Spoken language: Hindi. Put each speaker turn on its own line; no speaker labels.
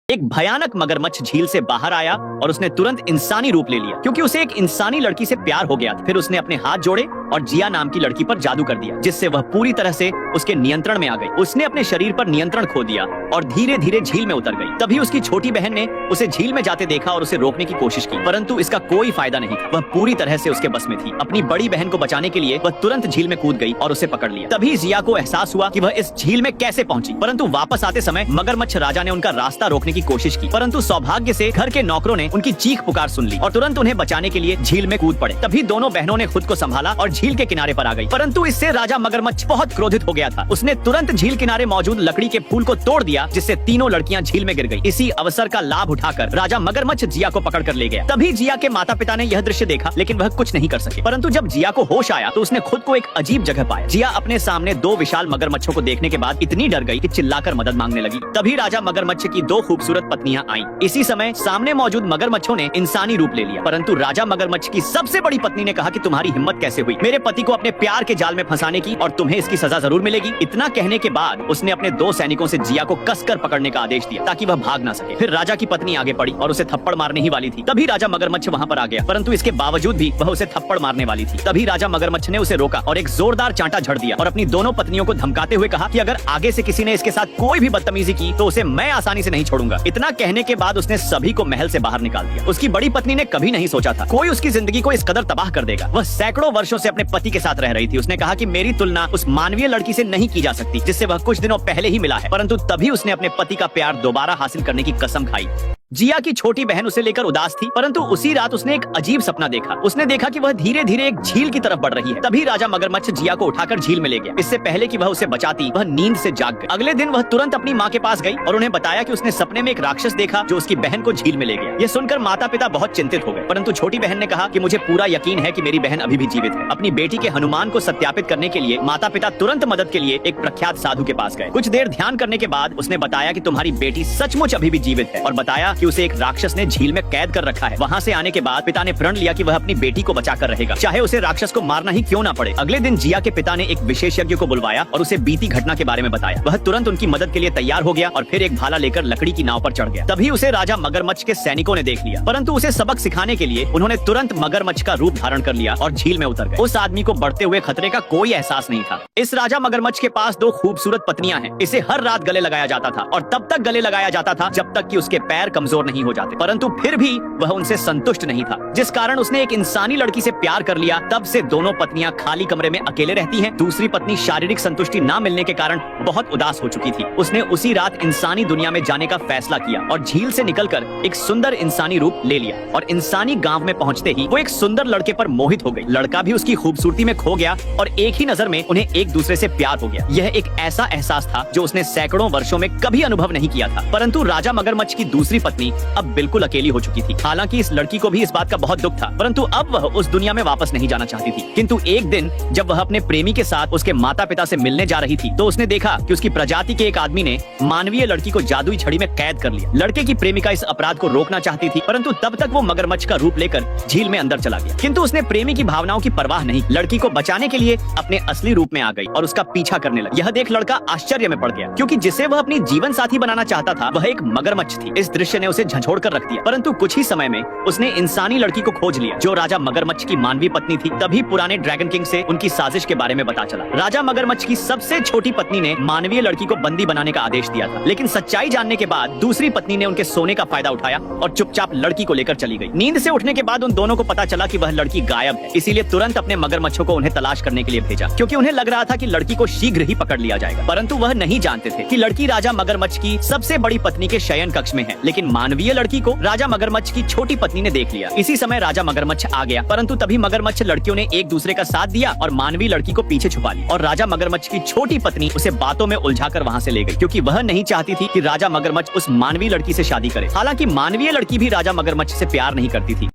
एक भयानक मगरमच्छ झील से बाहर आया और उसने तुरंत इंसानी रूप ले लिया क्योंकि उसे एक इंसानी लड़की से प्यार हो गया था। फिर उसने अपने हाथ जोड़े और जिया नाम की लड़की पर जादू कर दिया, जिससे वह पूरी तरह से उसके नियंत्रण में आ गई। उसने अपने शरीर पर नियंत्रण खो दिया और धीरे धीरे झील में उतर गई। तभी उसकी छोटी बहन ने उसे झील में जाते देखा और उसे रोकने की कोशिश की, परंतु इसका कोई फायदा नहीं था। वह पूरी तरह से उसके बस में थी। अपनी बड़ी बहन को बचाने के लिए वह तुरंत झील में कूद गई और उसे पकड़ लिया। तभी जिया को एहसास हुआ कि वह इस झील में कैसे पहुंची, परंतु वापस आते समय मगरमच्छ राजा ने उनका रास्ता रोकने की कोशिश की, परंतु सौभाग्य से घर के नौकरों ने उनकी चीख पुकार सुन ली और तुरंत उन्हें बचाने के लिए झील में कूद पड़े। तभी दोनों बहनों ने खुद को संभाला और झील के किनारे पर आ गई, परंतु इससे राजा मगरमच्छ बहुत क्रोधित हो गया था। उसने तुरंत झील किनारे मौजूद लकड़ी के फूल को तोड़ दिया, जिससे तीनों लड़कियां झील में गिर गई। इसी अवसर का लाभ उठाकर राजा मगरमच्छ जिया को पकड़ कर ले गया। तभी जिया के माता पिता ने यह दृश्य देखा, लेकिन वह कुछ नहीं कर सके। परंतु जब जिया को होश आया तो उसने खुद को एक अजीब जगह पाया। जिया अपने सामने दो विशाल मगरमच्छों को देखने के बाद इतनी डर गई कि चिल्लाकर मदद मांगने लगी। तभी राजा मगरमच्छ की दो खूबसूरत पत्नियां आईं। इसी समय सामने मौजूद मगरमच्छों ने इंसानी रूप ले लिया, परंतु राजा मगरमच्छ की सबसे बड़ी पत्नी ने कहा कि तुम्हारी हिम्मत कैसे हुई मेरे पति को अपने प्यार के जाल में फंसाने की, और तुम्हें इसकी सजा जरूर मिलेगी। इतना कहने के बाद उसने अपने दो सैनिकों से जिया को कसकर पकड़ने का आदेश दिया ताकि वह भाग ना सके। फिर राजा की पत्नी आगे पड़ी और उसे थप्पड़ मारने ही वाली थी। तभी राजा मगरमच्छ वहां पर आ गया, परंतु इसके बावजूद भी वह उसे थप्पड़ मारने वाली थी। तभी राजा मगरमच्छ ने उसे रोका और एक जोरदार चांटा झड़ दिया और अपनी दोनों पत्नियों को धमकाते हुए कहा कि अगर आगे से किसी ने इसके साथ कोई भी बदतमीजी की तो उसे मैं आसानी से नहीं छोड़ूंगा। इतना कहने के बाद उसने सभी को महल से बाहर निकाल दिया। उसकी बड़ी पत्नी ने कभी नहीं सोचा था कोई उसकी जिंदगी को इस कदर तबाह कर देगा। वह सैकड़ों वर्षों से अपने पति के साथ रह रही थी। उसने कहा कि मेरी तुलना उस मानवीय लड़की से नहीं की जा सकती जिससे वह कुछ दिनों पहले ही मिला है, परंतु तभी उसने अपने पति का प्यार दोबारा हासिल करने की कसम खाई। जिया की छोटी बहन उसे लेकर उदास थी, परंतु उसी रात उसने एक अजीब सपना देखा। उसने देखा कि वह धीरे धीरे एक झील की तरफ बढ़ रही है। तभी राजा मगरमच्छ जिया को उठाकर झील में ले गया। इससे पहले कि वह उसे बचाती, वह नींद से जाग गई। अगले दिन वह तुरंत अपनी माँ के पास गई और उन्हें बताया कि उसने सपने में एक राक्षस देखा जो उसकी बहन को झील में ले गया। यह सुनकर माता पिता बहुत चिंतित हो गए, परंतु छोटी बहन ने कहा कि मुझे पूरा यकीन है कि मेरी बहन अभी भी जीवित है। अपनी बेटी के हनुमान को सत्यापित करने के लिए माता पिता तुरंत मदद के लिए एक प्रख्यात साधु के पास गए। कुछ देर ध्यान करने के बाद उसने बताया कि तुम्हारी बेटी सचमुच अभी भी जीवित है, और बताया कि उसे एक राक्षस ने झील में कैद कर रखा है। वहाँ से आने के बाद पिता ने प्रण लिया कि वह अपनी बेटी को बचाकर रहेगा, चाहे उसे राक्षस को मारना ही क्यों ना पड़े। अगले दिन जिया के पिता ने एक विशेषज्ञ को बुलवाया और उसे बीती घटना के बारे में बताया। वह तुरंत उनकी मदद के लिए तैयार हो गया और फिर एक भाला लेकर लकड़ी की नाव पर चढ़ गया। तभी उसे राजा मगरमच्छ के सैनिकों ने देख लिया, परंतु उसे सबक सिखाने के लिए उन्होंने तुरंत मगरमच्छ का रूप धारण कर लिया और झील में उतर गए। उस आदमी को बढ़ते हुए खतरे का कोई एहसास नहीं था। इस राजा मगरमच्छ के पास दो खूबसूरत पत्नियां हैं। इसे हर रात गले लगाया जाता था और तब तक गले लगाया जाता था जब तक कि उसके पैर कमजोर नहीं हो जाते, परंतु फिर भी वह उनसे संतुष्ट नहीं था, जिस कारण उसने एक इंसानी लड़की से प्यार कर लिया। तब से दोनों पत्नियां खाली कमरे में अकेले रहती हैं। दूसरी पत्नी शारीरिक संतुष्टि न मिलने के कारण बहुत उदास हो चुकी थी। उसने उसी रात इंसानी दुनिया में जाने का फैसला किया और झील से निकलकर एक सुंदर इंसानी रूप ले लिया। और इंसानी गांव में पहुंचते ही वो एक सुंदर लड़के पर मोहित हो गई। लड़का भी उसकी खूबसूरती में खो गया और एक ही नजर में उन्हें एक दूसरे से प्यार हो गया। यह एक ऐसा एहसास था जो उसने सैकड़ों वर्षों में कभी अनुभव नहीं किया था। परंतु राजा मगरमच्छ की दूसरी पत्नी अब बिल्कुल अकेली हो चुकी थी। हालांकि इस लड़की को भी इस बात का बहुत दुख था, परंतु अब वह उस दुनिया में वापस नहीं जाना चाहती थी। किंतु एक दिन जब वह अपने प्रेमी के साथ उसके माता पिता से मिलने जा रही थी तो उसने देखा कि उसकी प्रजाति के एक आदमी ने मानवीय लड़की को जादुई छड़ी में कैद कर लिया। लड़के की प्रेमिका इस अपराध को रोकना चाहती थी, परंतु तब तक वो मगरमच्छ का रूप लेकर झील में अंदर चला गया। किंतु उसने प्रेमी की भावनाओं की परवाह नहीं, लड़की को बचाने के लिए अपने असली रूप में आ गई और उसका पीछा करने लगी। यह देख लड़का आश्चर्य में पड़ गया, क्योंकि जिसे वह अपनी जीवन साथी बनाना चाहता था वह एक मगरमच्छ थी। इस दृश्य ने उसे झंझोड़ कर रख दिया, परंतु कुछ ही समय में उसने इंसानी लड़की को खोज लिया जो राजा मगरमच्छ की मानवीय पत्नी थी। तभी पुराने ड्रैगन किंग से उनकी साजिश के बारे में पता चला। राजा मगरमच्छ की सबसे छोटी पत्नी ने मानवीय लड़की को बंदी बनाने का आदेश दिया था, लेकिन सच्चाई जानने के बाद दूसरी पत्नी ने उनके सोने का फायदा उठाया और चुपचाप लड़की को लेकर चली गई। नींद से उठने के बाद उन दोनों को पता चला कि वह लड़की गायब है, इसीलिए तुरंत अपने मगरमच्छों को उन्हें तलाश करने के लिए भेजा, क्योंकि उन्हें लग रहा था कि लड़की को शीघ्र ही पकड़ लिया जाएगा। परंतु वह नहीं जानते थे कि लड़की राजा मगरमच्छ की सबसे बड़ी पत्नी के शयन कक्ष में है। लेकिन मानवीय लड़की को राजा मगरमच्छ की छोटी पत्नी ने देख लिया। इसी समय राजा मगरमच्छ आ गया, परंतु तभी मगरमच्छ लड़कियों ने एक दूसरे का साथ दिया और मानवीय लड़की को पीछे छुपा ली, और राजा मगरमच्छ की छोटी पत्नी उसे बातों में उलझाकर वहां से ले गई, क्योंकि वह नहीं चाहती थी कि राजा मगरमच्छ उस मानवीय लड़की से शादी करे। हालांकि मानवीय लड़की भी राजा मगरमच्छ से प्यार नहीं करती थी।